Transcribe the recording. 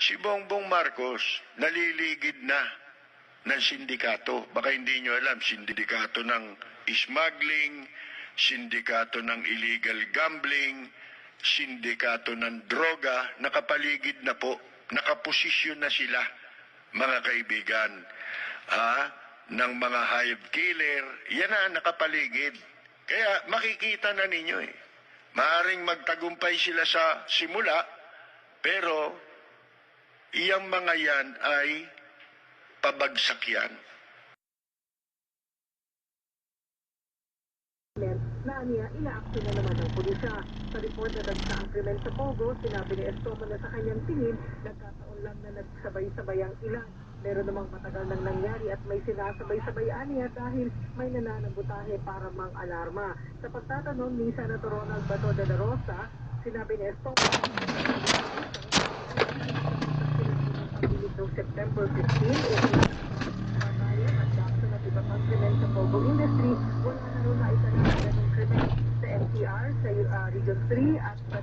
Si Bongbong Marcos naliligid na ng sindikato. Baka hindi nyo alam, sindikato ng smuggling, sindikato ng illegal gambling, sindikato ng droga, nakapaligid na po, nakaposisyon na sila, mga kaibigan, ng mga hive killer, yan na nakapaligid. Kaya makikita na ninyo Maaring magtagumpay sila sa simula, pero iyang mga yan ay pabagsak yan. Na niya, ina-action na naman ng pulisya. Sa report na nagsa ang krimen sa Pogo, sinabi ni Estomo na sa kanyang tingin, nagkataon lang na nagsabay-sabay ang ilan. Meron namang matagal nang nangyari at may sinasabay-sabayan niya dahil may nananabutahe para mang-alarma. Sa pagtatanong ni Senator Ronald Bato de la Rosa, sinabi ni Estomo noong September 15, at dakso na iba pang krimen sa Pogo Industry, wala na rin na itanong ng krimen sa NCR, sa Region 3 at sa